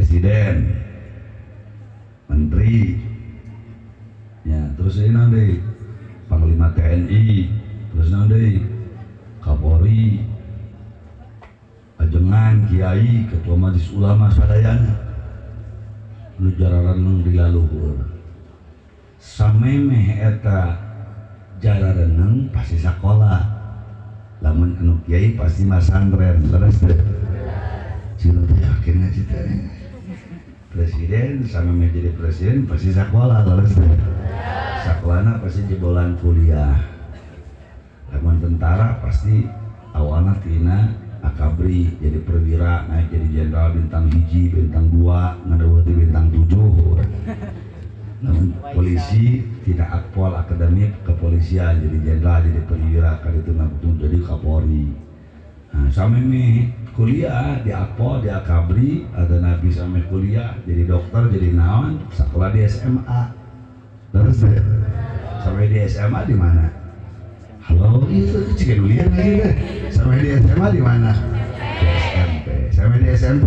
presiden, menteri, ya terus ini nanti panglima TNI, terus nanti Kapolri, ajengan kiai, ketua majelis ulama sadayana, nu jararan nu dilaluhur, samemeh eta jararan pasti sekolah, lamun anu kiai pasti masantren, terus deh, cina tuh yakin nggak sih teh? Presiden samemeh jadi presiden pasti sekolah, terus deh. Saklana pasti jebolan kuliah, lamun tentara pasti awalnya tina akabri jadi perwira naik jadi jenderal bintang hiji bintang 2 ngadawati bintang 7. Lamun polisi tidak akpol akademik kepolisian jadi jenderal jadi perwira kali itu ngabetul jadi kapolri. Nah, sampai kuliah di akpol di akabri ada nabi sampai kuliah jadi dokter jadi naon sekolah di SMA. Terus sampai di SMA di mana? Halo, itu cikin ulian lagi deh. Sampai di SMA di mana? Di SMP. Sampai di SMP?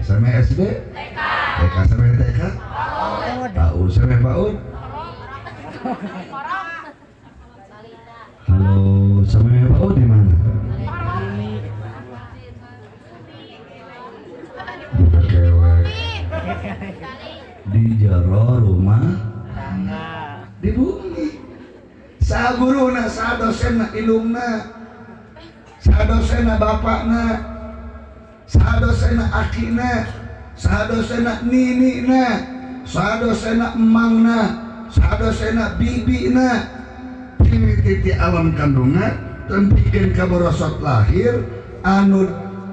Sampai SD? TK sampai TK? PAUD sampai PAUD? Halo, sampai PAUD di mana? Bukan kewek. Di jero rumah di bumi. Saguruna, sadosena ilungna, sadosena bapakna, sadosena akina, sadosena ninina, sadosena emangna, sadosena bibina. Titi alam kandungan tempikeun kaborosot lahir anu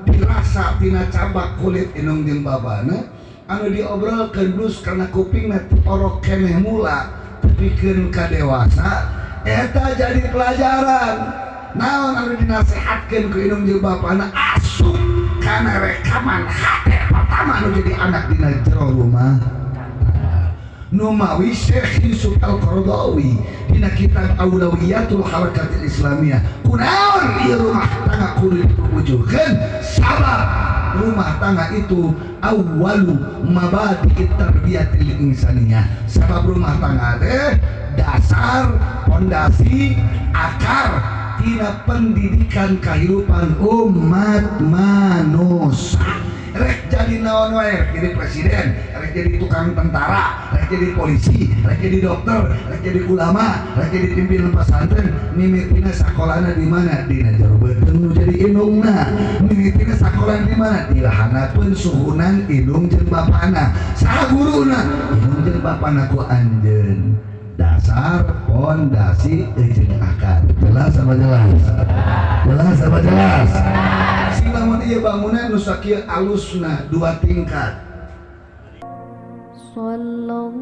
dirasa tina cabak kulit inung jeung babana, anu diobrolkeun dus karena kupingna orok keneh mula tepikeun ka dewasa. Eta jadi pelajaran naon anu dinasehatkeun ku indung jeung bapana asup kana rekaman hate pertama anu jadi anak dina jero rumah Numawi Syekh Yusuf Al-Qaradawi dina kitab Aulawiyatul Harakatil Islamiyah kunaon ieu rumah tangga kudu diwujudkeun sabab rumah tangga itu awwalu mabadi'it tarbiyatil insaniyah. Sabab rumah tangga teh dasar, pondasi, akar tina pendidikan kehidupan umat manusia. Rek jadi naon wae, rek jadi presiden, rek jadi tukang tentara, rek jadi polisi, rek jadi dokter, rek jadi ulama, rek jadi pimpinan pesantren. Mimitina sakolana di mana? Dina jero beuteung nu jadi indungna. Mimitina sakolana di mana? Di lahanapeun suhunan indung jeung bapana. Saha guruna? Indung jeung bapana ku anjeun. Dasar, pondasi, jeung akar. Jelas apa jelas? Jelas apa jelas? Sing lamun ieu bangunan nu sakieu alusna 2 tingkat. Sallallahu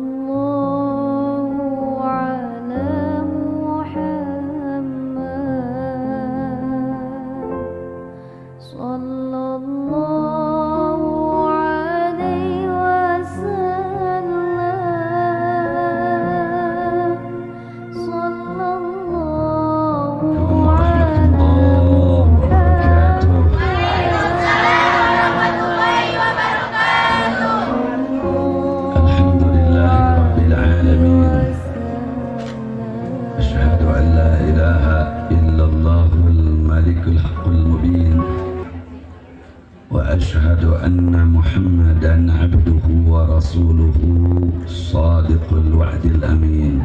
ala Muhammad. Sallallahu alaihi wasallam. وأشهد أن محمدًا عبده ورسوله صادق الوعد الأمين.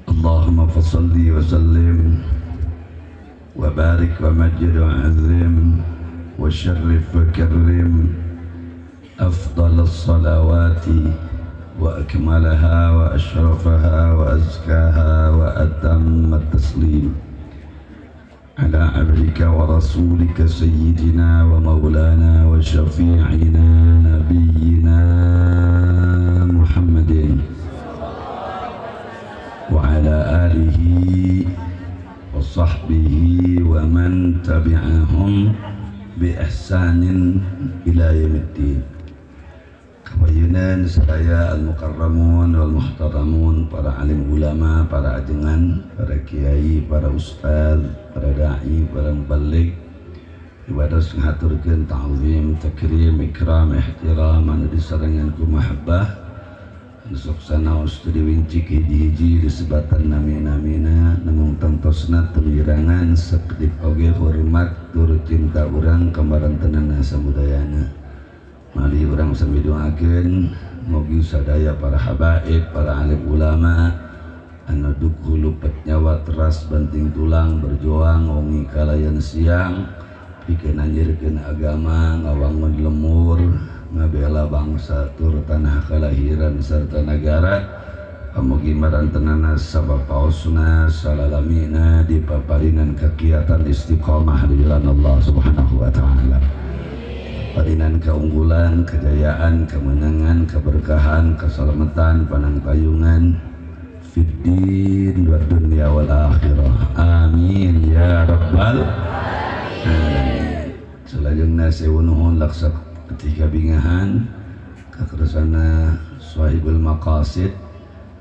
اللهم فصل وسلم وبارك ومجد وعظم وشرف وكرم أفضل الصلوات وأكملها وأشرفها وأزكاها وأتم التسليم على عبدك ورسولك سيدنا ومولانا وشفيعنا نبينا محمد وعلى آله وصحبه ومن تبعهم بإحسان إلى يوم الدين. Kabayunan sadaya al-mukarramun wal muhtaramun, para alim ulama, para ajengan, para kiai, para ustaz, para da'i, para muballigh, ibadah ngaturkeun ta'zim takrim ikram ihtiram anu disarengan ku mahabbah sok sanaos teu diwincik hiji-hiji disebatan nami-namina namun tentosna temirangan sakedip oge hormat tur cinta urang ka maranteunna samudayana. Mari urang sami doakeun mugi sadaya para habaib, para alim ulama anu duk hulu pet nyawa teras banting tulang berjuang wengi kalayan siang pikeun anjeurkeun agama ngawangun lemur ngabela bangsa tur tanah kalahiran serta negara. Mugi maranteunana sabapaosna salalamina dipaparinan kegiatan istiqomah di jalan Allah Subhanahu wa taala. Parinan keunggulan, kejayaan, kemenangan, keberkahan, keselamatan, panangtayungan fiddin wa dunya wal akhirah. Amin ya rabbal alamin. Salajengna seunuhun laksa ketika bingahan kakersana sahibul maqasid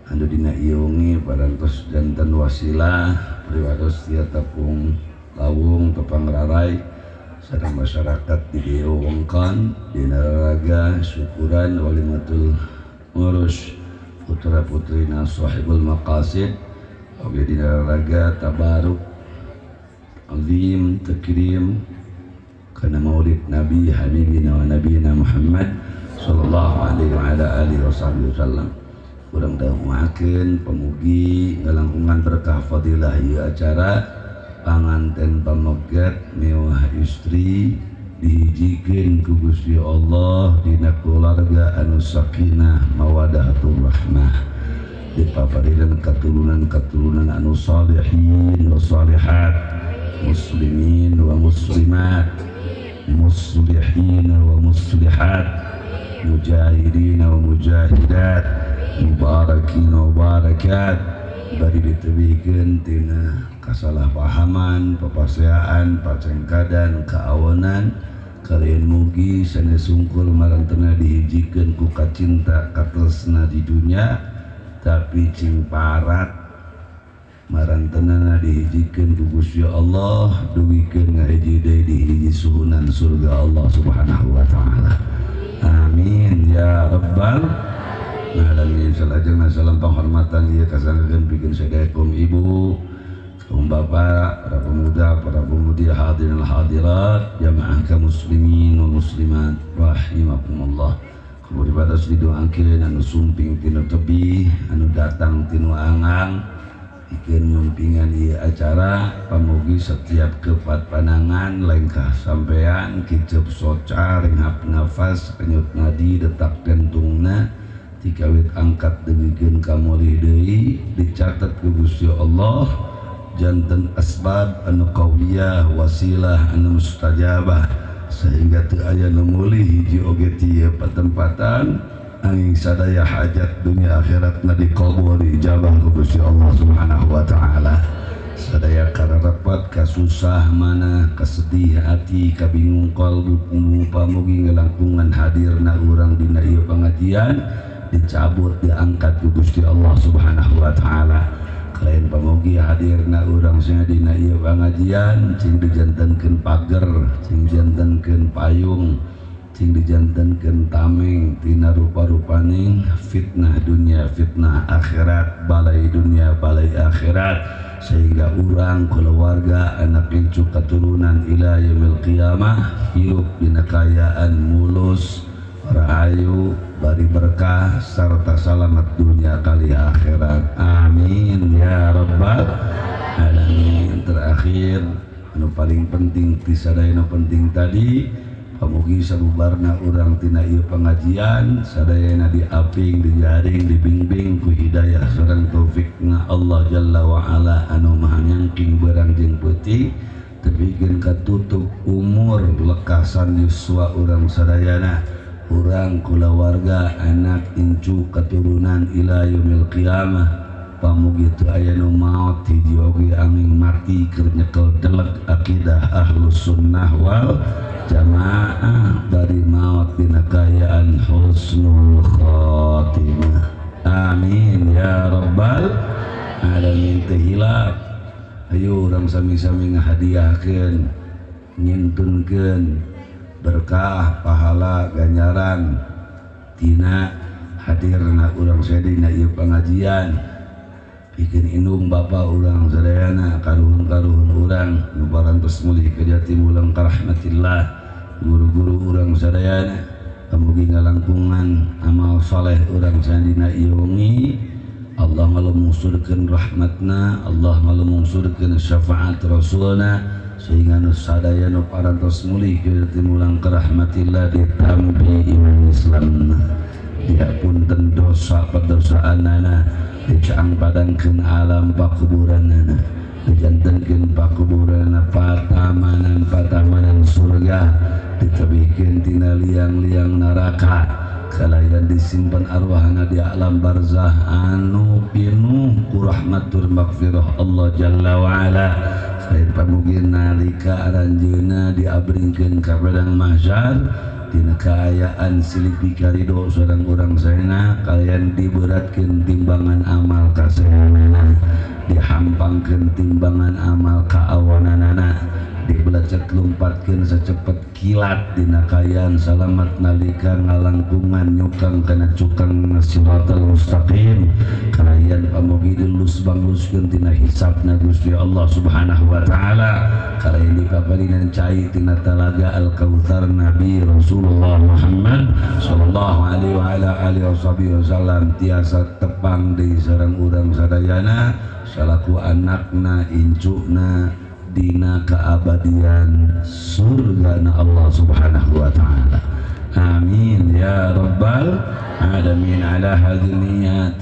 anu dina ieu wengi parantos janten wasilah priwados tia tepung lawung tepang rarai sareng masyarakat di dieu wengkon dina raga syukuran walimatul ngurus putra putrina sahibul maqasid oge dina raga tabaruk azim takrim kana maulid Nabi Habibina wa Nabiyina Muhammad sallallahu alaihi wa ala alihi wasallam. Urang dawuhakeun pamugi ngalangkungan berkah fadilah ieu acara panganten pamegat mewah istri dihijikeun ku Gusti Allah dina keluarga anu sakinah mawaddahatur rahmah dipaparireun katurunan anu salihin wa salihat muslimin wa muslimat muslihin wa muslihat mujahidin wa mujahidat mubarakin wa barakat bari ditebikeun tina kasalahpahaman papaseaan pacengkadan kaawanan kalian mugi sanes sungkul maranteuna dihijikeun ku kacinta katresna di dunia tapi cing parat maranteunana dihijikeun ku Gusti Allah duwikeun ngahiji deui di hiji suhunan surga Allah Subhanahu wa taala. Amin ya rabbal alamin. Salajengna salam penghormatan ieu kasangeun pikeun sadaya kaum ibu, kaum bapak, para pemuda, para pemudi hadirin hadirat, jamaah kaum muslimin wa muslimat rahimakumullah. Kumpul ibadah didoakeun anu sumping tina tebih, anu datang tina angang ikeun nyumpingan ieu acara pamugi setiap kepat panangan lengkah sampean kicep socar renghap nafas penyut nadi detak jantungna tikawit angkat dengikeun ka molih deui dicatet ku Gusti Allah janten asbab anu qawiyah wasilah anu mustajabah sehingga teu aya nu meuli hiji oge ti ieu patempatan angin sadaya hajat dunia akhiratna diqabul ijabah ku Gusti Allah Subhanahu wa taala. Sadaya kararepat kasusah mana kasedih hati kabingung qalbu pamugi ngelangkungan hadirna urang dina ieu pangajian dicabut diangkat ku Gusti Allah Subhanahu wa taala. Kalain pamugi hadirna urang sia dina ieu pangajian cing dijantenkeun pager, cing dijantenkeun payung, cing dijantenkeun tameng tina rupa-rupaning fitnah dunia fitnah akhirat balai dunia balai akhirat sehingga urang keluarga anak incu keturunan ila yaumil qiyamah hidup dina kayaan mulus rahayu bari berkah serta selamat dunia kali akhirat. Amin ya rabbal alamin. Terakhir anu paling penting ti sadaya nu penting tadi pamugi sabubarna urang tina ieu pengajian sadayana diaping dijaring dibimbing ku hidayah sareng taufikna Allah Jalla wa ala anu maha nyangking barang jeung peuting tepikeun katutup umur lekasan yuswa urang sadayana urang kulawarga anak incu keturunan ila yaumil qiyamah pamugi teu aya nu maot hiji oge angin mati keur nyekel deleg akidah ahlus sunnah wal jamaah bari maot dina kayaan husnul khotimah. Amin ya rabbal alamin. Teu hilap ayo urang sami-sami ngahadiahkeun ngintunkeun berkah pahala ganjaran tina hadirna urang sadina ieu pengajian bikin indung Bapak urang sadayana karuhun-karuhun urang nu parantos mulih ka jati mulang ka rahmatillah guru-guru urang sadayana kamugi ngalangkungan amal saleh urang sadina ieu wengi Allah ngalumungsurkeun rahmatna Allah ngalumungsurkeun syafaat rasulna sehingga nu sadaya nu parantos mulih ka jati mulang ka rahmatillah ditampi iman Islamna dihapunten dosa padosaanana dicaang padangkeun alam pakuburanana dijantenkeun pakuburanana patamanan surga ditebihkeun tina liang-liang neraka kalayan disimpan arwahna di alam barzah anu pinuh ku rahmatur maghfirah Allah jalla wa ala sae pamugi nalika aranjeunna diabringkeun ka padang mahsyar dina kaayaan silih pikaridho sareng urang saena kalian diberatkeun timbangan amal kasayanana dihampangkeun timbangan amal kaawananana dibelacet lumpatkeun sacepet kilat dina kaayaan salamat nalika ngalangkungan nyukang kana cukang siratal mustaqim kalian pamugi dilus-bangluskeun tina hisabna Gusti Allah Subhanahu wa taala kalian dipaparinan cai tina talaga al-kautsar Nabi Rasulullah Muhammad sallallahu alaihi wa ala alihi wasallam tiasa tepang deui sareng urang sadayana salaku anakna incuna dina keabadian surgana Allah Subhanahu wa taala. Amin ya rabbal alamin ala hadhihi niyat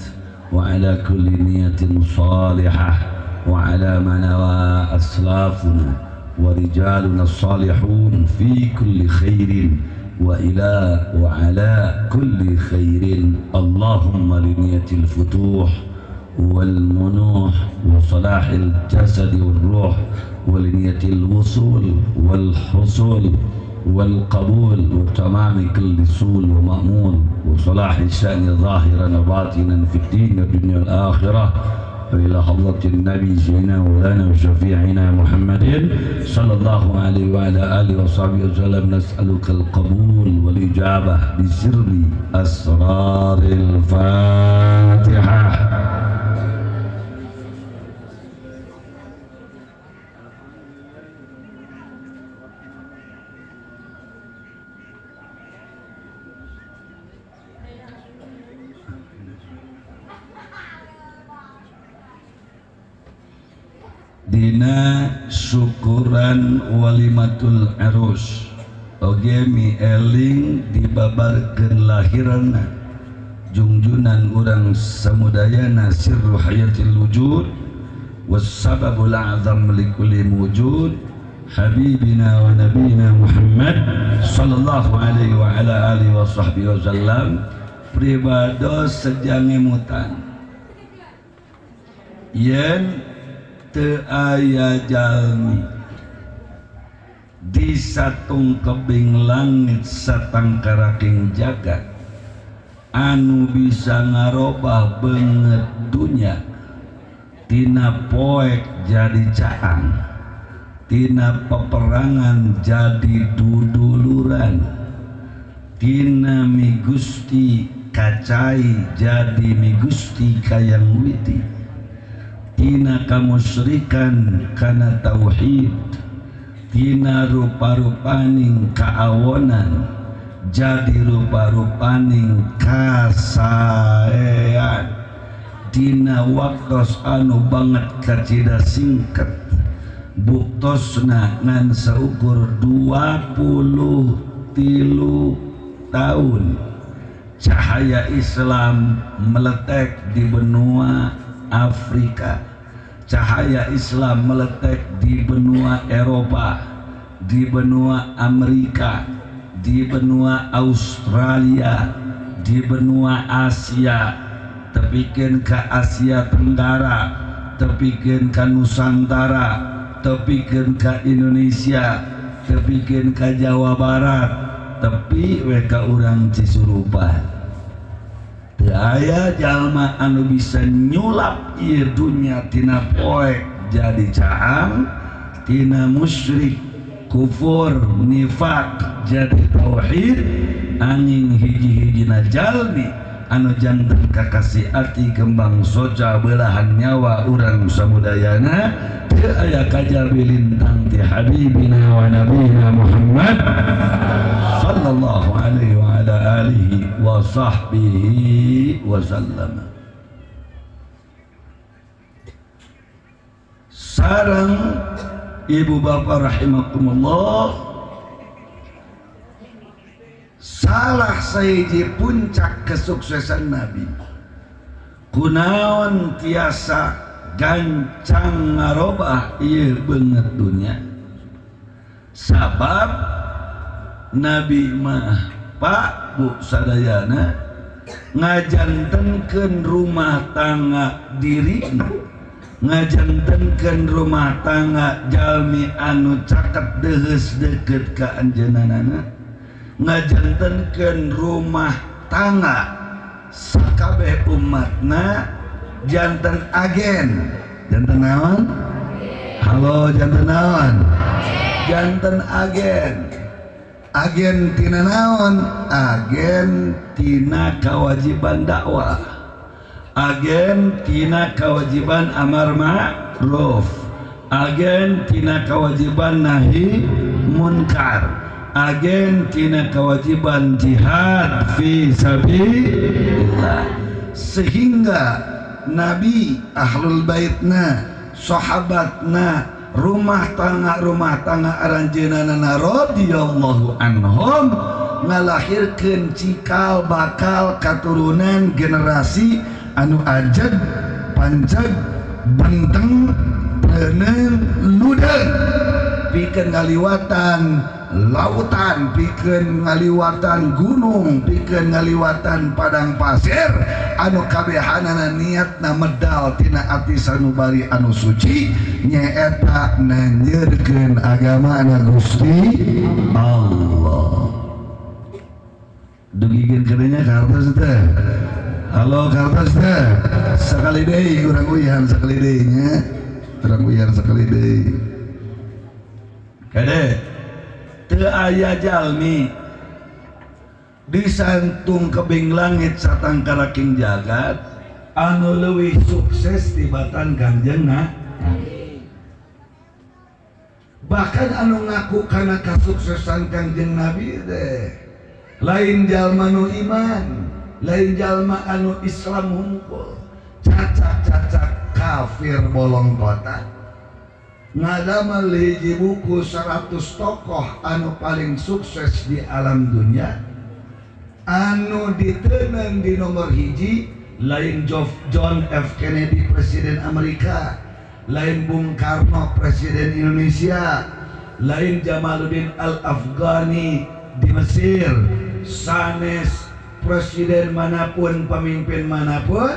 wa ala kulli niyatin salihah wa ala manawa aslafuna wa rijaluna salihun fi kulli khairin wa ila wa ala kulli khairin Allahumma li niyatil futuh والمنوح وصلاح الجسد والروح ولنية الوصول والحصول والقبول وتمام كل سول ومأمول وصلاح الشأن ظاهرا وباطنا في الدين والدنيا والآخرة وإلى حضرة النبي سيدنا مولانا وشفيعنا محمد صلى الله عليه وعلى آله وصحبه وسلم نسألك القبول والإجابة بسر أسرار الفاتحة. Dina syukuran walimatul arus oge mi eling dibabarkeun lahirna jungjunan urang samudayana sirru hayatil wujud was sababul a'zam likulli wujud habibina wa nabiyina Muhammad sallallahu alaihi wa ala alihi wa sahbihi wasallam pribados sejangemutan yen teu aya jalmi di satung kebing langit satangkaraking jagat anu bisa ngarobah beungeut dunya tina poek jadi caang tina peperangan jadi duduluran tina migusti kacai jadi migusti kayang witi tina kamusyrikan kana tauhid tina rupa-rupaning kaawonan jadi rupa-rupaning kasaean tina waktos anu banget kacida singket buktosna ngan seukur 23 tahun cahaya Islam meletek di benua Afrika, cahaya Islam meletek di benua Eropa, di benua Amerika, di benua Australia, di benua Asia, tepikeun ka Asia Tenggara, tepikeun ka Nusantara, tepikeun ka Indonesia, tepikeun ka Jawa Barat, tepi we ka urang Cisurupan. Teu aya jalma anu bisa nyulap ieu dunya tina poek jadi caang, tina musyrik kufur nifaq jadi tauhid angin hiji-hijina jalmi anu janten kakasih arti kembang soca belahan nyawa urang samudayana teu aya kajabi lintang ti habibina wa nabiyina Muhammad sallallahu alaihi wa ala alihi wa sahbihi wa sallam. Sareng ibu bapak rahimakumullah, salah sahiji puncak kesuksesan Nabi kunaon tiasa gancang ngarobah ieu beungeut dunya sabab Nabi mah Pak Bu sadayana ngajantenkeun rumah tangga dirina, ngajantenkeun rumah tangga jalmi anu caket deheus deukeut ka anjeunana, ngajantenkeun rumah tangga sakabeh umatna janten agen. Janten naon? Halo, janten naon? Janten agen. Agen tina naon? Agen tina kewajiban dakwah, agen tina kewajiban amar ma'ruf, agen tina kewajiban nahi munkar, agen tina kewajiban jihad fi sabilillah. Sehingga Nabi, ahlul baitna, sahabatna, rumah tangga aranjeunana radhiyallahu anhum ngalahirkeun cikal bakal katurunan generasi anu ajeg panceg benteng leungeun ludeung pikeun ngaliwatan lautan, pikeun ngaliwatan gunung, pikeun ngaliwatan padang pasir anu kabehanana niatna medal tina ati sanubari anu suci nyaeta nanjeurkeun agamana Gusti Allah. Dugikeun keureunya kartos teh. Halo kartos teh. Sakali deui urang uyan sakali deui nya. Urang uyan sakali deui. Kade teu aya jalmi disantung kebing langit satang karaking jagat anu leuwih sukses tibatan Kangjeng Nabi. Bahkan anu ngaku kana kasuksesan Kangjeng Nabi teh lain jalma nu iman, lain jalma anu Islam hungkul, cacak-cacak kafir bolong kotak. Ngadamal hiji buku 100 tokoh anu paling sukses di alam dunia, anu diteunang di nomor hiji lain John F. Kennedy presiden Amerika, lain Bung Karno presiden Indonesia, lain Jamaluddin Al-Afghani di Mesir, sanes presiden manapun, pemimpin manapun,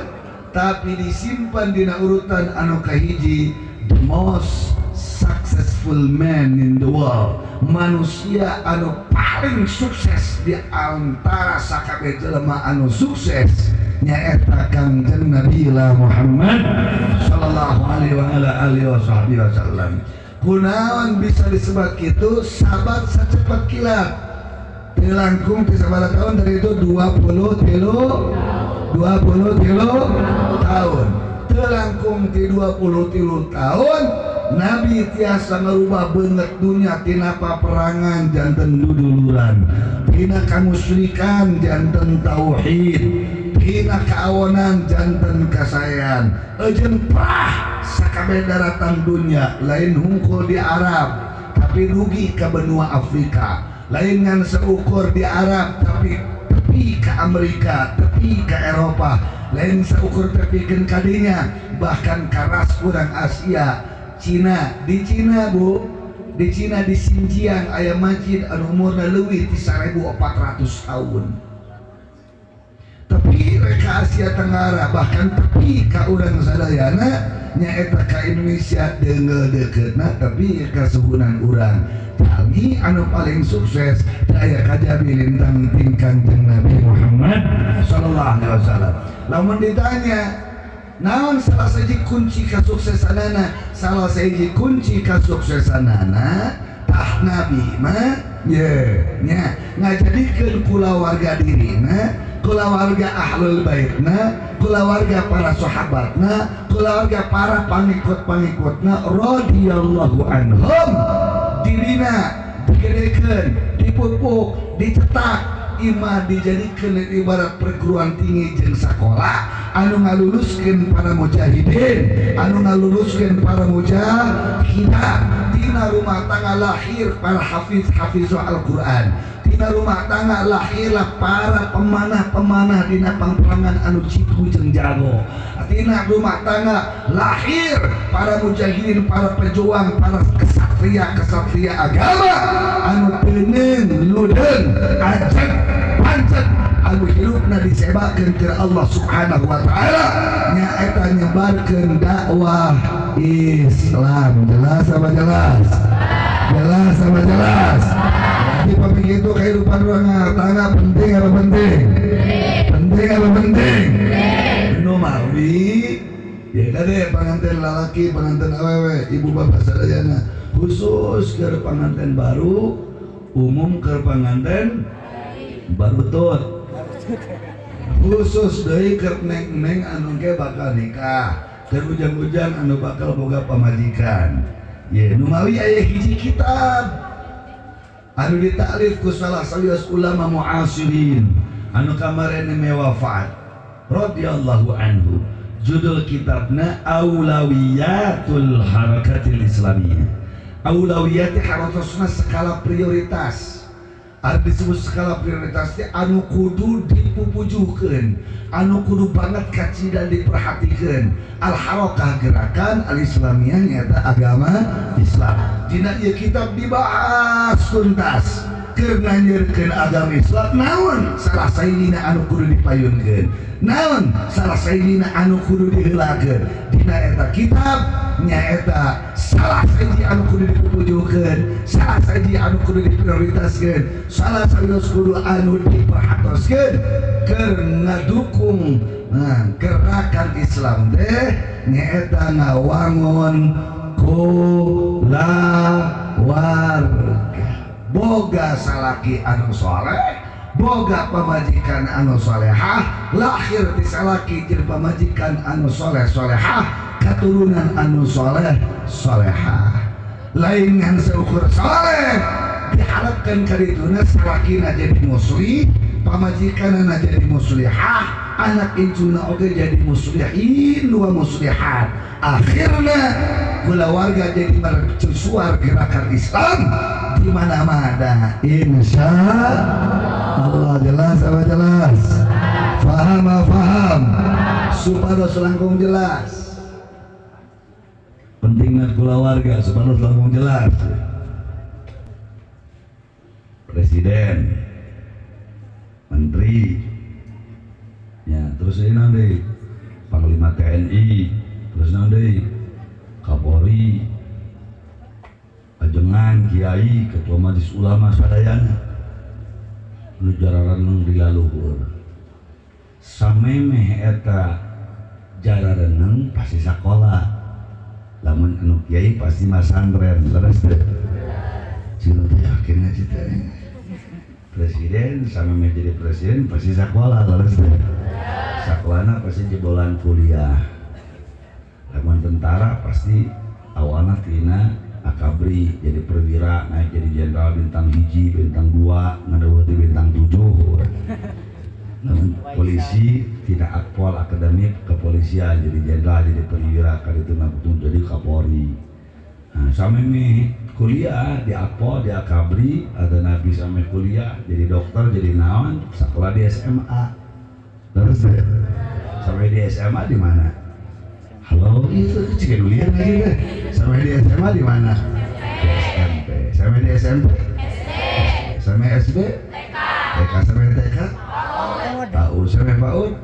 tapi disimpan dina urutan anu kahiji the most successful man in the world, manusia anu paling sukses di antara sakabeh jelema anu sukses nyaeta Kangjeng Nabi Muhammad sallallahu alaihi wasallam. Kunaon bisa disebut kitu? Sabat sacepat kilat. Dilangkung di sabaraha tahun dari itu 23 tahun. Dilangkung di 23 tahun Nabi tiasa ngerubah beungeut dunya tina paperangan janten duduluran, tina kamusyrikan janten tauhid, tina kaawonan janten kasayan. Eujeun pah sakabeh daratan dunya, lain hungkul di Arab tapi rugi ke benua Afrika, lain ngan seukur di Arab tapi tepi ke Amerika, tepi ke Eropa, lain seukur tepikeun kadinya bahkan karas kurang Asia. Cina, di Cina Bu, di Cina di Xinjiang aya masjid anu umurna leuwih ti 1400 tahun. Tapi reka Asia Tenggara bahkan tepi ka urang sadayana nyaeta ka Indonesia deungeul-deuketna tapi ka suhunan urang. Jalmi anu paling sukses daya kajabi lintang tim Kangjeng Nabi Muhammad sallallahu alaihi wasallam. Lamun ditanya naon salah siji kunci kesuksesanana, salah siji kunci kesuksesanana madrasah Nabi mah nya ngajadikeun kulawarga dirina, kulawarga ahlul baitna, kulawarga para sahabatna, kulawarga para pangikut-pangikutna radhiyallahu anhum dirina digedekeun, dipupuk, dicetak imah dijadikan ibarat perguruan tinggi jeung sakola anu ngaluluskeun para mujahidin, anu ngaluluskeun para mujahidah. Dina rumah tangga lahir para hafiz Al-Quran, dina rumah tangga lahirlah para pemanah-pemanah dina pangperangan anu cipu jeung jago. Dina rumah tangga lahir para mujahidin, para pejuang, para kesatria agama anu teuneng ludeung ajeg pancet anu hirupna disebakeun ke Allah Subhanahu wa taala nyaeta nyebarkeun dakwah Islam. Jelas apa jelas? Jelas apa jelas? Jadi pamik itu kehidupan rumah tangga penting apa penting? Penting apa penting? Nu mawi ya kade pengantin lalaki, pengantin awewe, ibu bapak sadayana khusus ke pengantin baru, umum ke pengantin baru tut khusus deui keur neng-neng anu ge bakal nikah, keur ujang-ujang anu bakal boga pamajikan. Ye nu mawi aya hiji kitab anu ditaklif ku salah sawios ulama muasirin anu kamarene mewafat radhiyallahu anhu. Judul kitabna Aulawiyatul Harakatil Islamiyah. Aulawiyati harosna skala prioritas. Arti disebut skala prioritas teh anu kudu dipupujukeun, anu kudu banget kacida diperhatikeun. Al harakah gerakan al islamiyah nyata agama Islam. Dina ieu kitab dibahas tuntas keur nanyeurkeun agama Islam. Naon salah saeunina anu kudu dipayunkeun, naon salah saeunina anu kudu diheulakeun. Dina eta kitab nyaeta salah saji anu kudu dipujukeun, salah saji anu kudu diprioritaskeun, salah saji kudu anu diperhatoskeun keur ngadukung gerakan Islam teh nyaeta ngawangun kulawarga. Boga salaki anu soleh, boga pamajikan anu solehah, lahir di salaki jeung pamajikan anu soleh solehah, katurunan anu soleh solehah. Lain ngan seukur soleh diharapkan karituna salakina jadi muslim, pamajikanana jadi muslihah, anak incuna oge jadi muslihin wa muslihat. Akhirna kulawarga jadi mercusuar gerakan Islam di mana-mana. Insya Allah. Jelas apa jelas? Faham apa faham? Supados langkung jelas. Pentingnya kulawarga supados langkung jelas. Presiden, menteri, ya terus ini nanti Panglima TNI, terus nanti Kapolri, ajengan kiai, ketua majelis ulama sadayana nu jararan dilaluhur samemeh eta jarareneng pasti sakola, lamun anu kiai pasti masantren. Leres teh cina teh yakin ngaji teh presiden samemeh jadi presiden pasti sakola. Leres teh sakolana pasti jebolan kuliah. Lamun tentara pasti awalnya tina akabri jadi perwira, naik jadi jenderal bintang hiji, bintang 2, ngadaweuti bintang 7. Namun polisi tidak akpol akademik kepolisian jadi jenderal, jadi perwira, kaditu nakutung jadi kapolri. Nah, sampai kuliah di akpol, di akabri, ada nabi sampai kuliah jadi dokter, jadi naon, sekolah di SMA. Terus sampai di SMA di mana? Halo, itu cikin ulian lagi deh. Sampai di SMA di mana? Di SMP. Sampai di SMP? Sampai SD? TK. Sampai TK? PAUD. Sampai PAUD?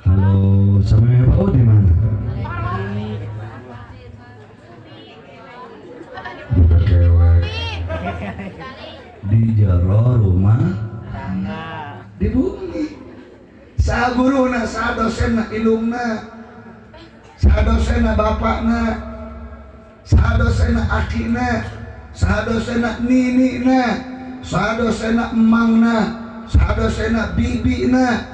Halo, sampai PAUD di mana? Buka kewek. Di jero rumah di bumi. Sa guruna, sa dosenna ilungna, sa dosenna bapakna, sadosena akina, sadosena ninina, sadosena emangna, sadosena bibina,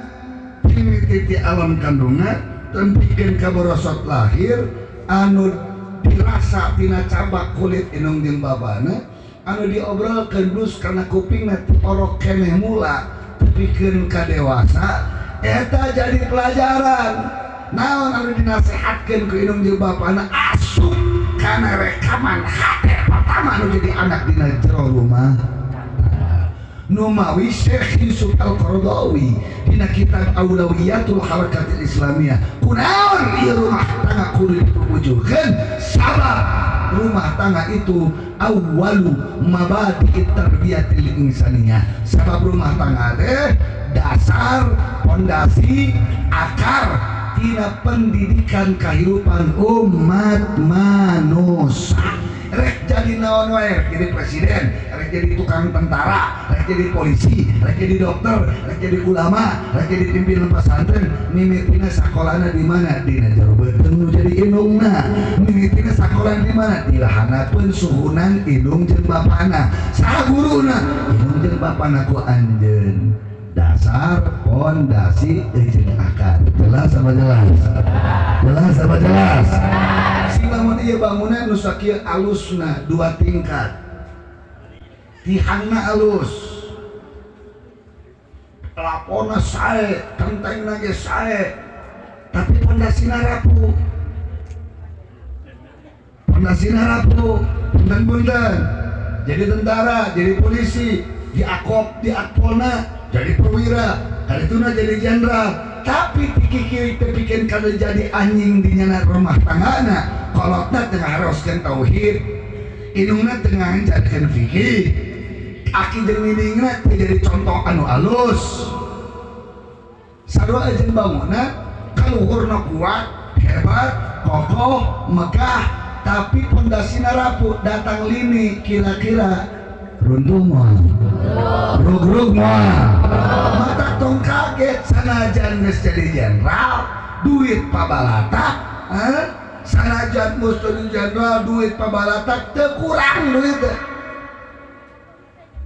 titi alam kandungan tempikeun kaborosot lahir anu dirasa tina cabak kulit inung jeung babana, anu diobrolkeun dus kana kupingna ti orok keneh mula tepikeun ka dewasa, eta jadi pelajaran. Naon anu dinasehatkeun ku inung jeung bapana asup kana rekaman hate pertama anu jadi anak dina jero rumah. Numawi Syekh Yusuf Al-Qaradawi dina kitab Aulawiyatul Harakatil Islamiyah, kunaon ieu rumah tangga kudu diperwujudkeun sabab rumah tangga itu awwalu mabadi'it tarbiyatil insaniyah, sabab rumah tangga teh dasar pondasi akar tina pendidikan kehidupan umat manusia. Rek jadi naon wae, rek jadi presiden, rek jadi tukang tentara, rek jadi polisi, rek jadi dokter, rek jadi ulama, rek jadi pimpinan pesantren, mimitina sakolana di mana? Dina jero beuteung nu jadi indungna. Mimitina sakolana di mana? Di lahanapeun suhunan indung jeung bapana. Saha guruna? Indung jeung bapana ku anjeun. Dasar pondasi jeung akar. Jelas apa jelas? Jelas apa jelas? Lamun ieu bangunan nu sakieu alusna 2 tingkat, tihangna alus, lapona sae, gentengna ge sae, tapi pondasina rapuh. Pondasina rapuh, punten-punten. Jadi tentara, jadi polisi, diakop, diakpolna, jadi perwira, kadituna jadi jenderal. Tapi pikir bikin kada jadi anjing di nyana rumah tanggana, kolotna tengah haroskeun tauhid, indungna tengah ngajarkeun fikih, aki jeung nidingna jadi contoh anu alus. Sarua jeung bangunan kaluhurna kuat, hebat, kokoh, megah, tapi pondasina rapuh, datang lini kira-kira runtuh moal, rug-rug moal. Mata tong kaget sanajan geus jadi jenderal, duit pabalata, sanajan geus jadi jenderal, duit pabalata teu kurang duit.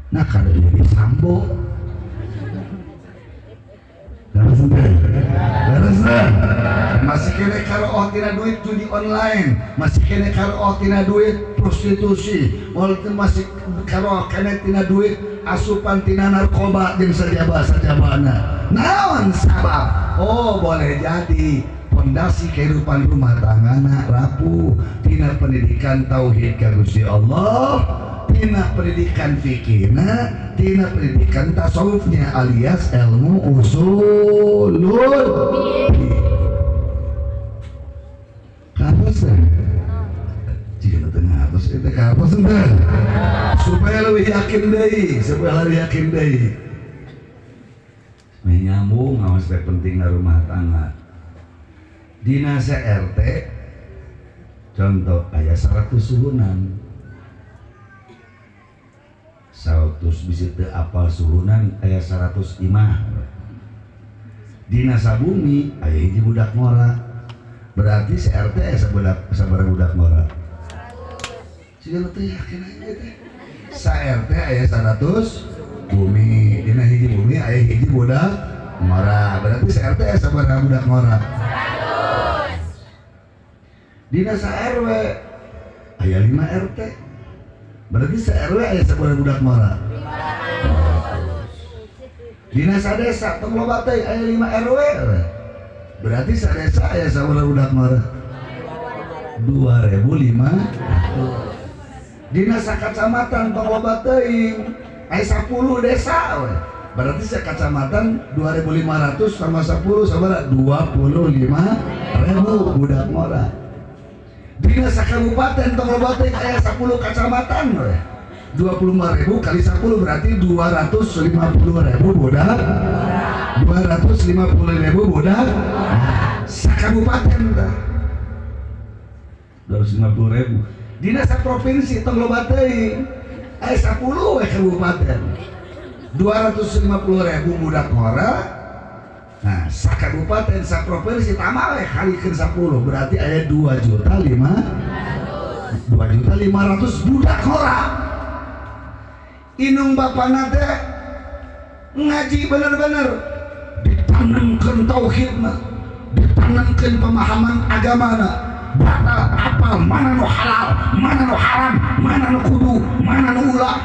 Nah kada jadi sambo. Masih kene karoh tina duit judi online, masih kene karoh tina duit prostitusi, masih karoh kene tina duit asupan tina narkoba jeung sajaba-sajabana. Naon sabab? Oh boleh jadi pondasi kehidupan rumah tanggana rapuh tina pendidikan tauhid ka Gusti Allah, tina pendidikan fikihna, tina pendidikan tasawufnya alias ilmu usulul kapasan jika tengah atas itu kapasan dah supaya lebih yakin deui menyambung ngawas penting rumah tangga dina RT contoh aya 100 suhunan 100 bisa teu apal suhunan aya 100 imah dina sabumi aya hiji budak ngora berarti RT aya sabaraha budak ngora siga teu yakin aja teh sa RT aya 100 bumi dina hiji bumi aya hiji budak ngora berarti sa RT aya sabaraha budak ngora 100 dina sa RW aya 5 RT berarti se-RW aya sabaraha budak ngora 500 dina sadesa tong loba teh aya 5 RW berarti sadesa aya sabaraha budak ngora 2500 dina sakacamatan tong loba teuing aya 10 desa we berarti sakacamatan 2500 sama 10 sabaraha 25.000 budak ngora dina sakabupaten tong loba teh aya 10 kacamatan we 25.000 kali 10 berarti 250.000 budak 250.000 budak sakabupaten tah 250.000 dina saprovinsi tong loba teuing aya 10 we kabupaten 250.000 budak ngora. Nah, sakabupaten saprovinsi tambah we kalikeun 10 berarti aya 2.500.000. 2.500.000 budak orang. Inung bapana teh ngaji bener-bener, ditanamkan tauhidna, ditanamkan pemahaman agamana, batal apal mana nu halal, mana nu haram, mana nu kudu, mana nu ulah,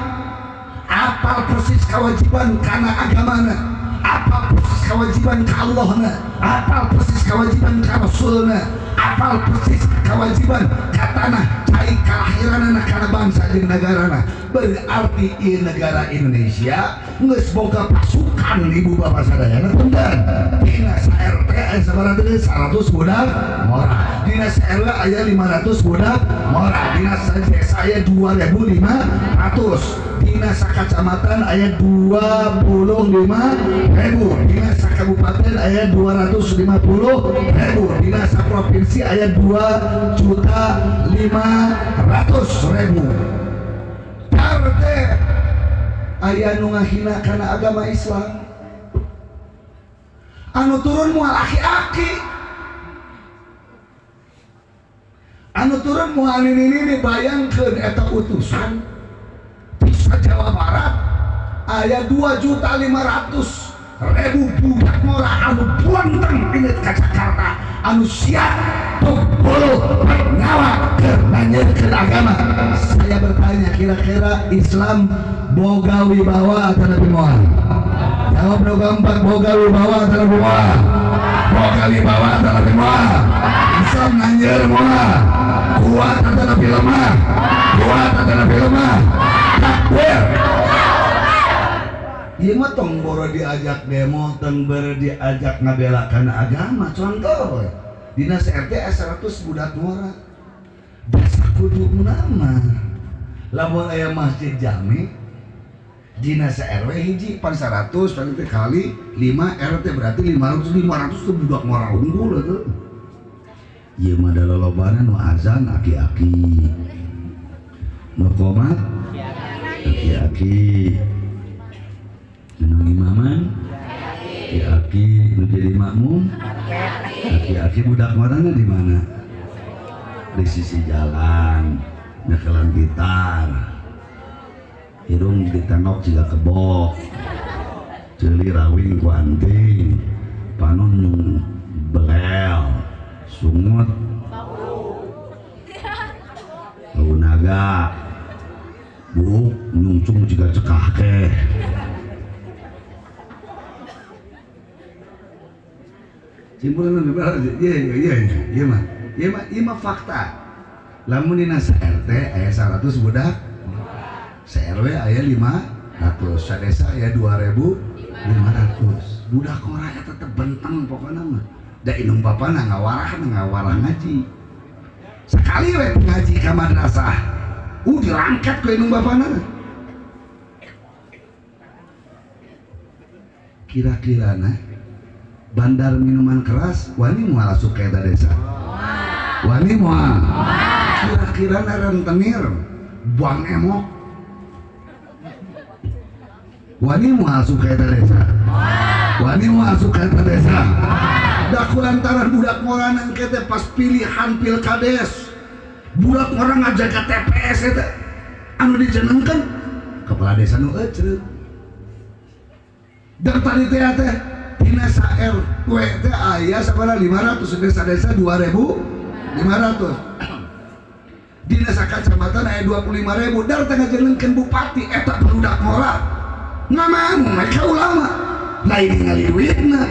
apal persis kewajiban karena agamana, apal persis kewajiban ke Allahna, apal persis kewajiban ke Rasulna, apal persis kewajiban ke tanah cai kelahiranana karena bangsa jeung negarana. Berarti ieu negara Indonesia geus boga pasukan ibu bapak sadayana punten. Dina RT aya sabaraha 100 budak mora, dina RW aya 500 budak mora, dina desa aya 2.500, dina sakacamatan aya 25.000, dina sakabupaten aya 250.000, dina saprovinsi aya 2.500.000. Tarte aya nu ngahina kana agama Islam, anu turun moal aki-aki, anu turun moal nini bayangkeun eta utusan di Jawa Barat aya 2.500.000 budak mora anu buanteng dina ka Jakarta, anu siap puluh nyawa keur nanyeurkeun agama. Saya bertanya, kira-kira Islam boga wibawa atau nabi moal? Jawab nu gampang, boga wibawa atau nabi moal? Boga wibawa atau nabi moal? Islam nanjeur moal, kuat atau nabi lemah? Kuat atau nabi lemah? Takbir. Ieu mah tong boro diajak demo, tong boro diajak ngabela kana agama. Contoh dina RT 100 budak mora, dasa kudu nama lamun aya masjid jami dina RW hiji pan 100 pan itu kali 5 RT berarti 500 tuh budak mora unggul itu. Ieu mah da lolobana nu azan aki-aki, nu qomat aki-aki, nu imaman aki-aki, nu jadi makmum aki-aki. Budak morana di mana? Di sisi jalan, nyekelan gitar, hidung ditengok juga kebok, celi rawing ku anting, panun belel, sungut, bau naga, buruk nyungsung juga cekah keh. Simpulan iya mah fakta. Lamun dina RT aya 100 budak, RW aya 500, sadesa aya 2.500. Budak ora eta teh benteng pokona mah. Da inung bapana ngawarah ngaji. Sekali we ngaji ka madrasah, dirangkat ku inung bapana. Kira-kirana bandar minuman keras wani moal asup ka eta desa? Wani moal. Kira-kira rentenir buang emok wani moal asup ka eta desa? Wani moal asup ka eta desa? Da kulantaran budak moranan kete pas pilihan pilkades budak orang ngajaga TPS eta anu dijenengkeun kepala desa nu eceuk. Dan tadi teh dina RW teh aya sabaraha 500, desa-desa 2.500. Dina sakacamatan aya 25.000, dar teh ngajenengkeun bupati eta budak mora. Ngamang mereka ulama. Lain ningali duitna.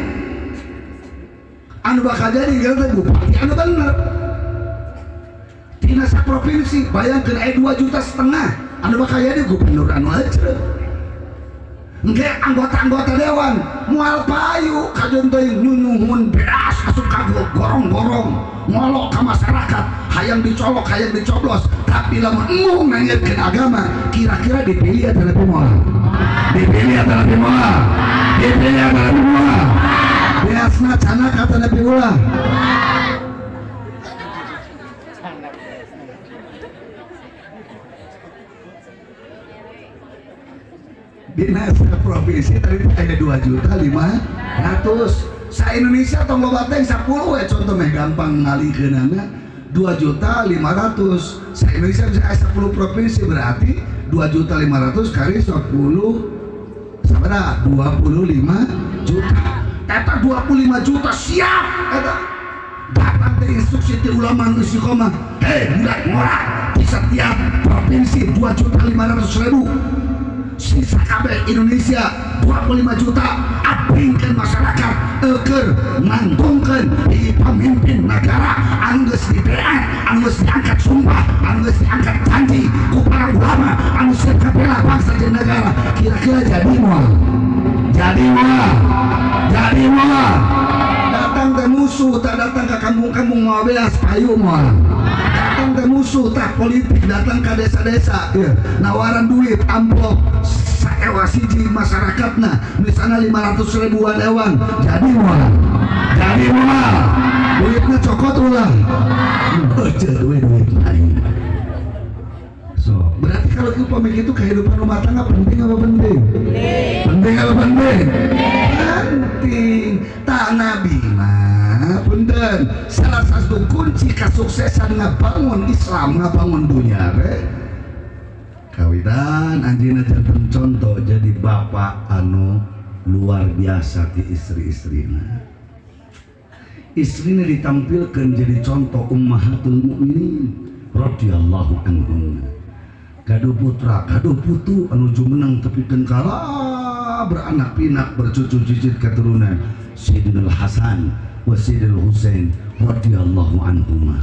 Anu bakal jadi gara bupati anu bener. Dina saprovinsi bayangkeun aya 2,5 juta, anu bakal jadi gubernur anu eceuk. Engke anggota-anggota dewan moal payu kajeun teuing nyunyuhun beas asup ka gorong-gorong ngolok ka masyarakat hayang dicolok hayang dicoblos, tapi lamun emu nanyeurkeun agama kira-kira dipilih atau lebih moal? Dipilih atau lebih moal? Dipilih atau lebih moal? Beasna canak atau lebih ulah? Dina provinsi tadi ada 2.500.000. Sa Indonesia tong loba teh 10 we contoh meh gampang ngalikeunana 2.500.000. Se-Indonesia bisa 10 provinsi berarti 2.500.000 kali 10 sabaraha 25 juta. Eta 25 juta siap eta. Datang ke instruksi ti ulama nu istiqomah. Budak ngora di setiap provinsi 2.500.000. Sisa kabeh Indonesia 25 juta. Abingkeun masyarakat eukeur ngantungkeun di pemimpin negara anu geus dibean, anu geus diangkat sumpah, anu geus diangkat janji ku para ulama anu siap kabela bangsa jeung negara. Kira-kira jadi moal. Datang teh musuh, tak datang ke kampung-kampung mau beas payu moal. Datang teh musuh, tak politik, datang ke desa-desa, nawaran duit amplop saewa siji masyarakatna, misalnya 500 ribuan ewan, jadi moal. Duitnya cokot ulah. Duit lain. So, berarti kalau itu pemikir itu kehidupan rumah tangga penting apa penting? Penting. Tak Nabi mah punten. Salah satu kunci kesuksesan ngabangun Islam, ngabangun dunia kawitan anjina jadi contoh jadi bapak anu luar biasa di istri-istrina. Istrina ditampilkan jadi contoh ummahatul mukminin radhiyallahu anhum. Gaduh putra, gaduh putu anu jumeneng tapi kalah beranak pinak bercucu cicit keturunan Sayyidina Hasan wa Sayyidina Husain radhiyallahu anhuma.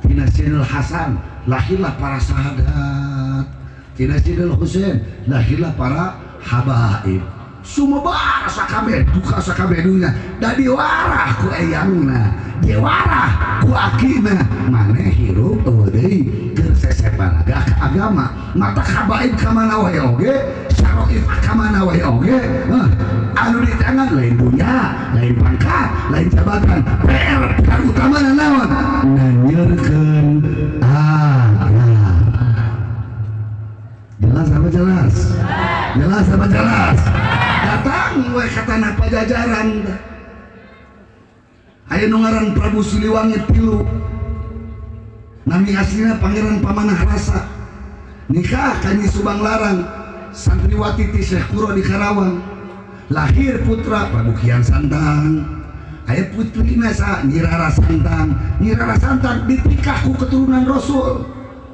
Tina Sayyidina Hasan lahirlah para sahadat, tina Sayyidina Husain lahirlah para habaib. Sumebar sakabeh duka sakabeh dunya da diwarah ku eyangna, diwarah ku akina, maneh hirup deui keur seseparaga ka agama. Mata habaib ka mana wae oge, saroif ka mana wae oge. Anu di tangan lain dunya, lain pangkat, lain jabatan. PR kan utamana naon? Nanyurkeun agama. Jelas apa jelas? Jelas apa jelas? Datang we katana pajajaran. Aya nu ngaran Prabu Siliwangi tilu. Nami aslinya Pangeran Pamanah Rasa. Nikah Kanyi Subang Larang santriwati ti Syekh Kuro di Karawang. Lahir putra Prabu Kian Santang. Aya putrina sa Nyi Rara Santang. Nyi Rara Santang ditikah ku keturunan Rasul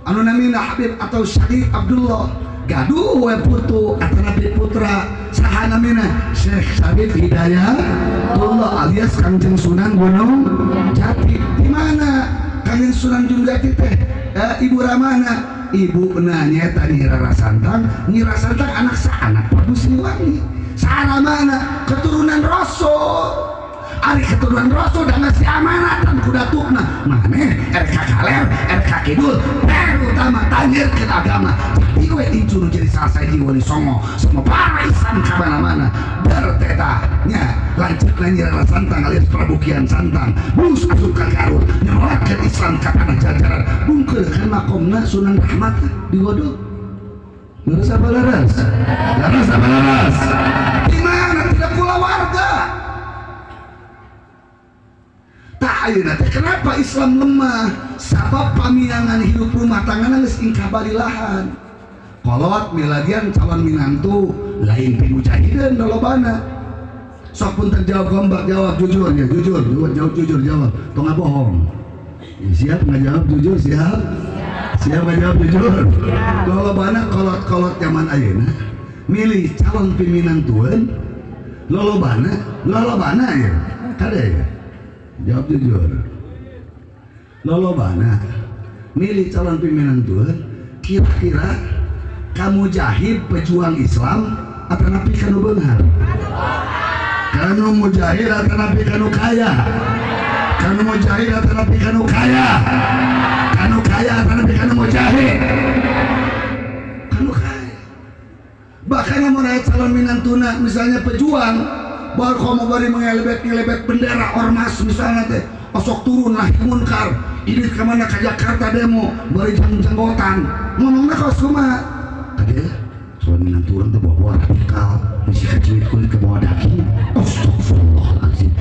anu namina Habib atau Syarif Abdullah. Gaduh we putu atanapi putra saha namina Syekh Syarif Hidayatullah alias Kangjeng Sunan Gunung Jati. Di mana Kangjeng Sunan Gunung Jati teh? Ibu Ramana, ibu nanyeta Nyi Rara Santang. Nyi Rara Santang anak Prabu Siliwangi. Saha mana? Keturunan Rasul. Ari keturunan Rasul dan ngasih amanatan ku datukna. Maneh RK Kaler, RK Kidul, utama tanjir ke agama. Tapi gue incur jadi salah saji wali songo sama para Islam ka mana-mana. Bertetanya lanjut Nyi Rara Santang alias Prabu Kian Santang. Bus asup ka Garut, nyolotkeun Islam ka tanah jajaran. Bungkeulkeun makomna Sunan Rahmat di Waduk. Leres apa leres? Leres apa leres? Di mana tidak pula warga? Tak ayeuna teh kenapa Islam lemah? Sabab pamiangan hidup rumah tangga geus ingkah balilahan. Kolot miladian calon minantu lain pi mujahideun lolobana. Sok pun terjawab gombak jawab jujur ya, jawab jujur jawab. Tong bohong. Siap ngajawab jujur siap? Siap ngajawab jujur? Lolobana kolot-kolot zaman ayeuna milih calon piminantueun lolobana ya. Kada ya? Jawab jujur. Lolobana milih calon pimpinan Tuhan. Kira-kira kamu jahid pejuang Islam atau napi kanu beunghar? Kanu mujahid atau napi kanu kaya? Kanu mujahid atau napi kanu kaya? Kanu kaya atau napi kanu mujahid? Kanu kaya. Bahkan yang mau naik calon minantuna misalnya pejuang, baru kamu bari mengelebet bendera ormas misalnya teh, osok turun lah munkar, ini kemana ke Jakarta demo, bari janggotan, ngomongnya kau semua, tadi soal minang turun tuh bawa radikal, masih kecil kulit ke bawah daging, astagfirullahaladzim,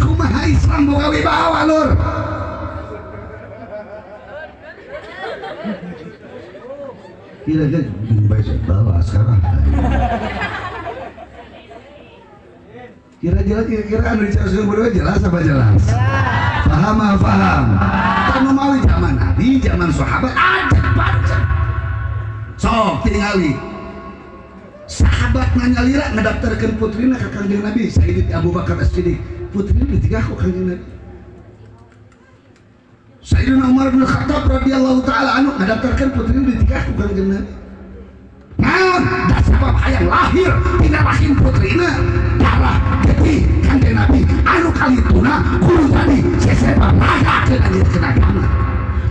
kumaha Islam boga wibawa lur, kira-kira baca balas sekarang kira-kira anu dicaroskeun berdua jelas apa jelas? Paham apa paham? Tanu mawi zaman Nabi, zaman sahabat aja baca. Sok tingali. Sahabat nanyalira ngadaftarkeun putrina ka Kangjeng Nabi, Sayyidina Abu Bakar As-Siddiq. Putrina ditigah ku Kangjeng Nabi. Sayyidina Umar bin Khattab radhiyallahu taala anhu ngadaftarkeun putrina ditigah ku Kangjeng Nabi. Naon da sabab hayang lahir tina rahim putrina darah getih Kangjeng Nabi anu kalituna kudu tadi seseba nagakeun anjeunkeun agama.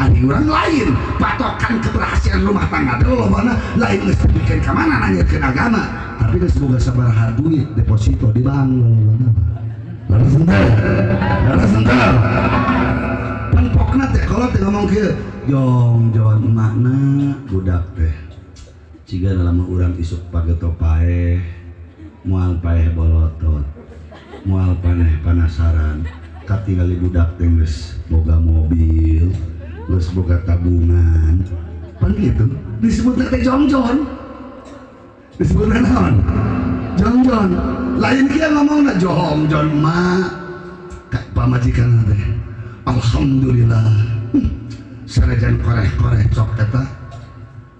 Ani urang lain patokan keberhasilan rumah tangga teh lobana lain geus dipikeun ka mana nanyakeun agama, tapi geus boga sabaraha duit deposito di bank. Laras entar. Penpokna teh kalau teh ngomong kieu, jong jawan emakna budak teh. Ciga dalam urang isuk pageto paeh, moal paeh bolotot, moal paneh panasaran, katingali budak teh geus boga mobil, geus boga tabungan. Pan gitu disebutna teh jongjon. Disebutna naon? Jongjon. Lain kieu ngomongna jongjon mah ka pamajikanna teh. Alhamdulillah. Sanajan koreh-koreh sok eta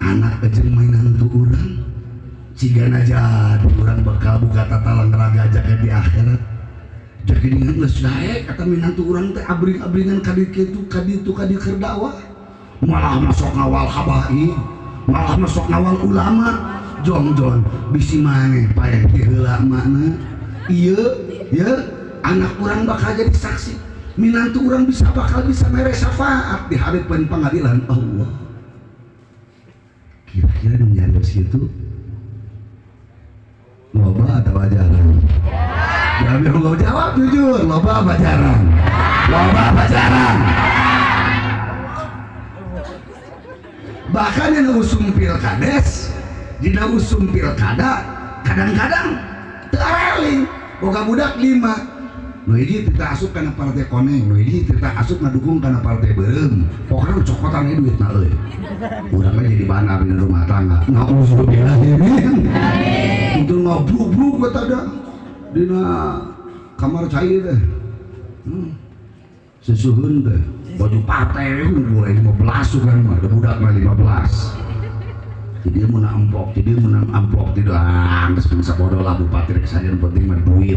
anak kejeng mainan tu urang cigana jadi urang bakal buka tatalang raga jaga di akhirat jadi dengan geus daek kata minantu urang teh abring-abringan kadi kitu kadi keur dakwah malah masuk ngawal habaib malah masuk ngawal ulama jongjon bisi maneh paeh di heula mana ieu ya anak urang bakal jadi saksi minantu urang bakal bisa mere syafaat di hadapan pengadilan Allah. Kira-kira di nyarios itu loba atau jarang? Ya biar lo jawab jujur, loba apa jarang? Loba apa jarang? Bahkan dina usum pilkades, dina usum pilkada, kadang-kadang teu areling, boga budak 5. Nu hiji tita asup kana partai koneng, nu hiji tita asup ngadukung kana partai beureum. Pokoknya cokotan ieu duitna euy. Urang jadi bahan abdi rumah tangga. Nauzubillah min. Itu ngobruk-bruk eta da dina kamar cai teh. Susuhun teh. Baju partai mulai 15 urang mah, budak mah 15. Jadi menang amplop tidak geus bisa bodoh lah bupati rek sajen penting mah duit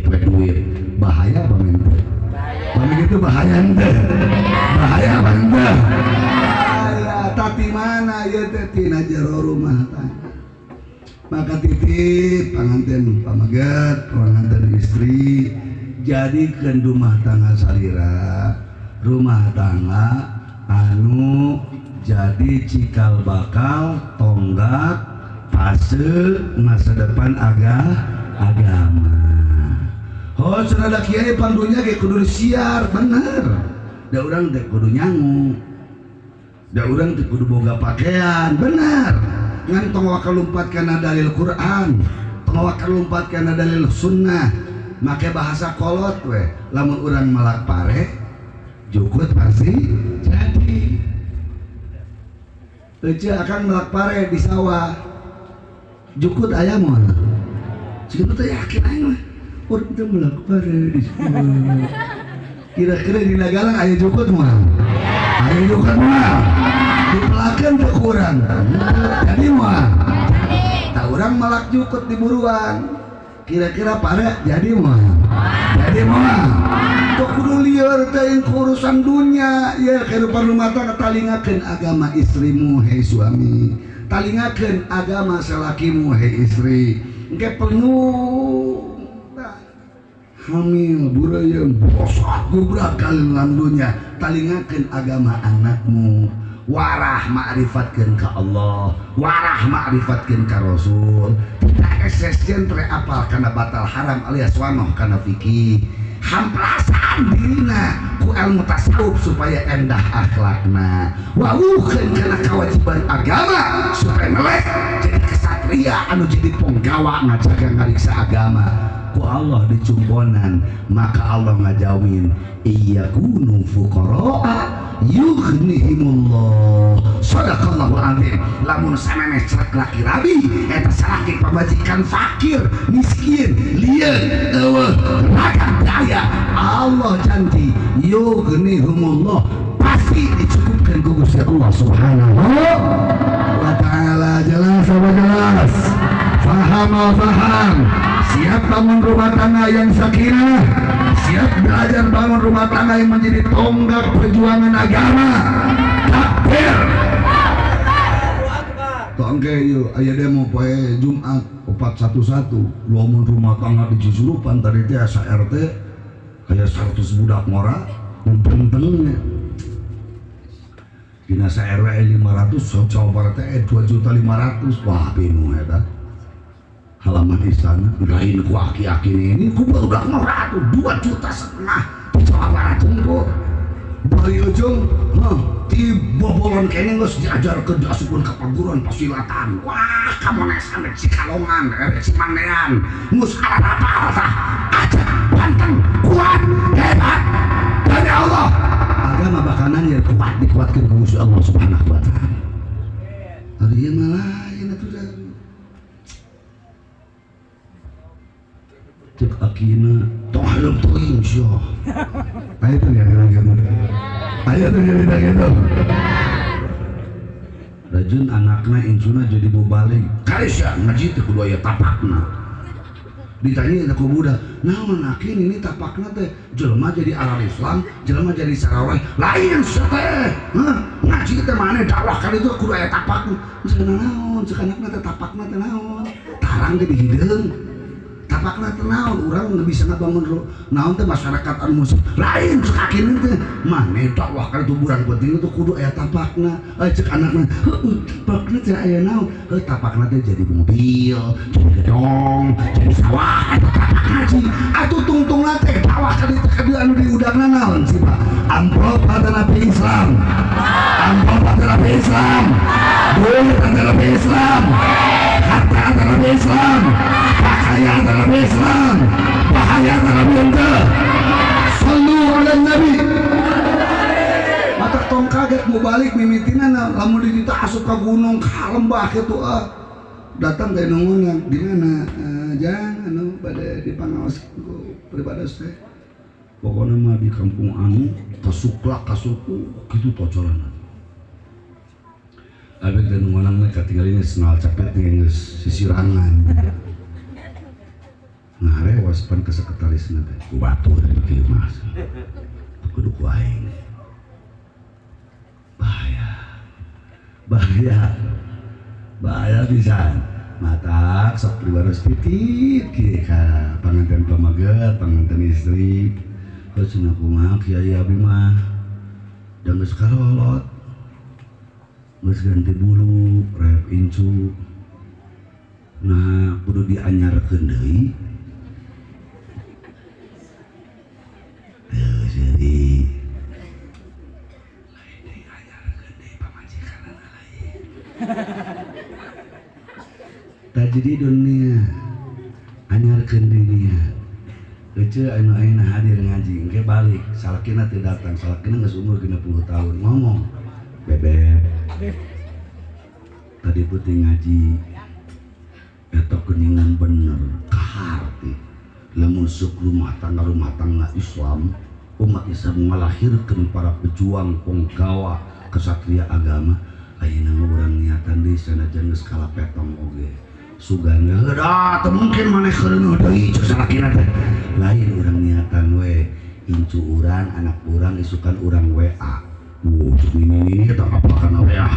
bahaya apa men bahaya itu bahaya ente bahaya apa ente bahaya tapi mana ya teh tina jero rumah tangga maka titip panganten pamaget panganten istri jadikeun rumah tangga salira rumah tangga anu jadi cikal bakal tonggak fase masa depan agama. Oh sudah kiai pandunya kayak kudu siar bener. Da urang teh kudu nyangu. Da urang teh kudu boga pakaian bener. Ngan tong wakal lumpat kana dalil Quran, tong wakal lumpat kana dalil sunnah. Make bahasa kolot we. Lamun urang malak pare, jukut pasti jadi. Ece akan melak pare di sawah jukut ayam mana jukut teh yakin aing mah urang teh melak pare di sawah kira-kira di Nagalang aya jukut mah aya jukut mah dipelakeun teh kurang jadi mah tah urang melak jukut di buruan kira-kira pare jadi mah tok kudu lieur teh urusan dunia ya kehidupan rumah tangga talingakeun agama istrimu hei suami talingakeun agama salakimu hei istri engke penuh hamil burayem bosot gubrak kali dalam dunia talingakeun agama anakmu warah ma'rifatkeun ka Allah warah ma'rifatkeun ka Rasul tidak esesien tere apal kana batal haram alias wanoh kana fikih hamplasan dirina ku ilmu tasawuf supaya endah akhlakna wawukeun kana kewajiban agama supaya melek jadi kesatria anu jadi penggawa ngajaga ngariksa agama ku Allah dicumponan, maka Allah ngajamin iyakunu fuqara yughnihimullah. Sadaqallahu azim. Lamun samemeh cerek laki rabi eta salaki pamajikan fakir miskin lieur eueuh raga daya, Allah janji yughnihumullah pasti dicukupkan ku Gusti Allah Subhanahu wa taala. Jelas apa jelas? Faham faham. Siap bangun rumah tangga yang sakinah, siap belajar bangun rumah tangga yang menjadi tonggak perjuangan agama. Takbir. Tongke yuk, aya demo poe Jumat 411 luamun rumah tangga di Cisurupan tadi teh asa RT kayak 100 budak ngora ngumpeng-ngumpengnya. Dina sa RW 500 coba parete 2.500.000. Wah bingung eta. Halaman istana lain ku aki-aki ini ku budak ngora tuh 2,5 juta coba parete tuh. Bari ujung ti bobolon kene geus diajarkeun diasupkeun ka perguruan pasilatan. Wah kamu nek sampe Cikalongan Cimandean geus hafal tah aja banteng kuat hebat dari Allah. Agama bakanan ya kuat dikuatkeun ku Gusti Allah Subhanahu wa taala. Ari ieu mah lain atuh dah. Cek akina tong hayang teuing sia. Ayo tuh ya gitu. Ayo tuh jadi gitu. Rajin anakna incuna jadi mubalik. Kaisa ngaji teh kudu aya tapakna. Ditanya ku budak, naon akin ini tapakna teh jelema jadi alal Islam, jelema jadi saraweh. Lain teh. Ngaji teh maneh dakwah kali itu kudu aya tapakna. Cenah naon, cek anakna teh tapakna teh naon. Tarang teh dihideung. Tapakna teh naon, urang nggak bisa ngabangun naon teh masyarakat anu muslim lain cek akina teh maneh dakwah ka tuburan penting itu kudu aya tapakna. Cek anakna tapakna teh aya naon, tapakna teh jadi mobil, jadi gedong, jadi sawah eta tapak haji. Atuh tungtungna teh dakwah ka dieu anu diudangna naon sih Pak? Amplop adalah Islam. Amplop adalah Islam. Duit adalah Islam. Harta adalah Islam. Bahaya dalam Islam, bahaya dalam Yunda. Sallu ala Nabi. Mata tong kaget mau balik mimitina lamun ditita asup ka gunung ka lembah kitu datang dari nungguan di mana jangan anu pada dipangaos pribados teh. Pokoknya mah di kampung anu kasuklak kasuku kitu tocolan. Abek dan nungguan mah katinggalin senal capet geus sisirangan. Nah rewas pan ke sekretaris nanti ku batur dari kieu mas kudu ku aing bahaya pisan mata sok pribados titip kieu ka panganten pamaget panganten istri geus cenah kumaha kiai abi mah da geus kalolot geus ganti bulu rep incu nah kudu dianyarkeun deui. Jadi lain diajarkeun deui pamajikanna lain. Tak jadi dunia anyarkeun dunia. Ece anu ayeuna hadir ngaji engke balik salakina teu datang salakina geus umur 60 tahun ngomong bebek. Tadi putih ngaji eta kuningan bener kaharti. Lamun sok rumah tangga Islam umat Islam melahirkan para pejuang penggawa kesatria agama ayeuna urang niatan deui sanajan geus kalapetong oge sugana da teu mungkin maneh keureuh deui cek salakina teh lain urang niatan we incu urang anak urang isukan urang WA cek ini eta apa kana WA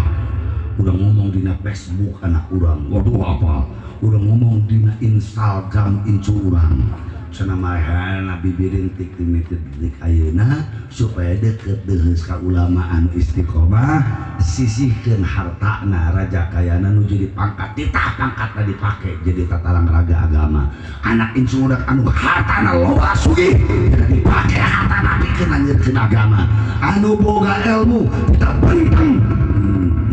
urang ngomong dina Facebook anak urang waduh apa urang ngomong dina Instagram incu urang cenah mahana bibirin tik detik ayeuna supaya deket deus ka ulamaan istiqomah sisihkeun hartana raja kayana nu jadi pangkat titah pangkatna dipake jadi tatalang raga agama anak incu udah anu hartana loba sugih dipake hartana pikeun anjeurkeun agama anu boga ilmu kita benteng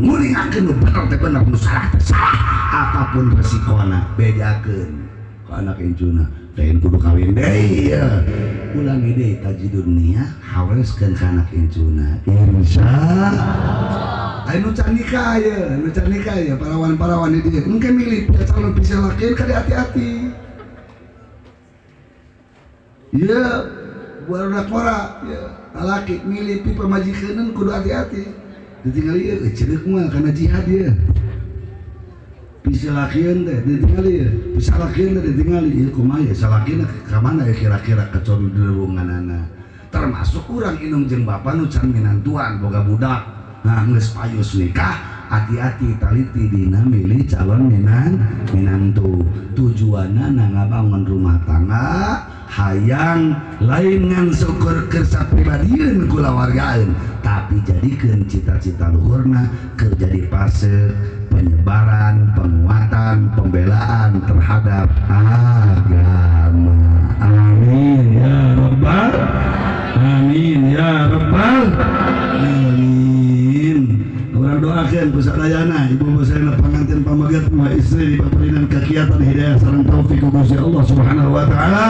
ngulingakeun nu bener teh bener nu salah teh salah apapun resikona bedakeun ka anak incuna lain kudu kawin deui ya ulangi deui tajidun niat hareskeun ka anak incuna insyaallah anu can nikah ya parawan di dieu engke milih calon bisa lakian ka hati-hati iya budak mora ya laki milih pi pamajikeun kudu hati-hati ditinggal ieu ceureuh mah kana jihad ya bisa lakian teh ditinggal ieu bisa lakian teh ditinggal ieu kumaha ya salakina ka mana ya kira-kira kecon leuweunganana termasuk urang indung jeung bapa nu can minantuan boga budak nah geus payus nikah hati-hati taliti dina milih calon minantu tujuanna ngabangun rumah tangga hayang lain ngan syukur kersa pribadieun kulawargaan tapi jadikeun cita-cita luhurna keur jadi fase penyebaran, penguatan, pembelaan terhadap agama. Amin ya rabbal amin ya rabbal alamin. Urang doakeun ku sadayana ibu saya pangantin pamagat mua istri dibaparinan kegiatan hidayah sareng taufik ku Gusti Allah Subhanahu wa taala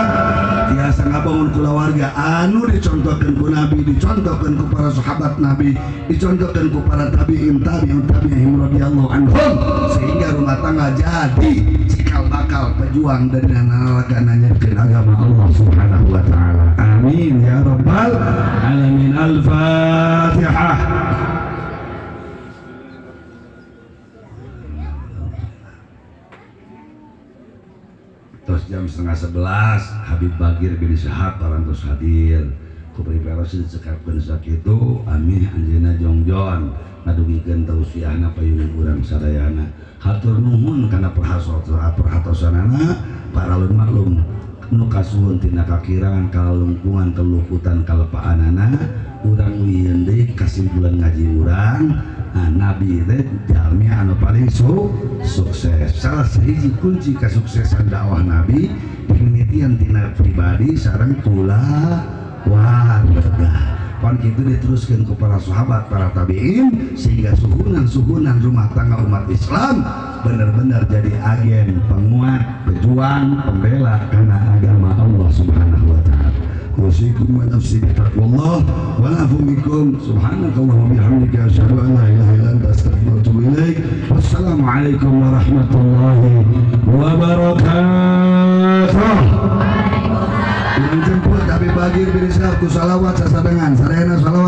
tiasa ngabangun kulawarga anu dicontohkeun ku Nabi, dicontohkeun ku para sahabat Nabi, dicontohkeun ku para tabi'in radhiyallahu anhum sehingga rumah tangga jadi cikal bakal pejuang dan nalakanakeun agama Allah Subhanahu wa taala. Amin ya rabbal alamin. Al-Fatihah. Terus jam 10:30 Habib Bagir bin Syahab parantos hadir ku pribadi dicekapkeun sakitu amih anjeunna jongjon ngadugikeun tausiahna payung urang sadayana hatur nuhun kana perhatosanana para ulun maklum nu kasuhun tina kakirangan kalungkungan keluhutan kalepaanana urang wieun deui kasimpulan ngaji urang Nabi teh jalmi anu paling sukses. Salah sahiji kunci kesuksesan dakwah Nabi penelitian tina pribadi sareng kulawarga. Pan kitu diteruskeun ku para sahabat, para tabi'in sehingga suhunan rumah tangga umat Islam benar-benar jadi agen penguat, pejuang, pembela karena agama Allah Subhanahu wa taala. Wasikum wa nafsi bitaqwallah wa afu minkum subhanakallah wa bihamdika asyhadu an la ilaha illa anta astaghfiruka wa atubu ilaik. Wassalamualaikum warahmatullahi wabarakatuh. Yang jemput Habib Bagir bin Syahab ku salawat sasadangan sadayana salawat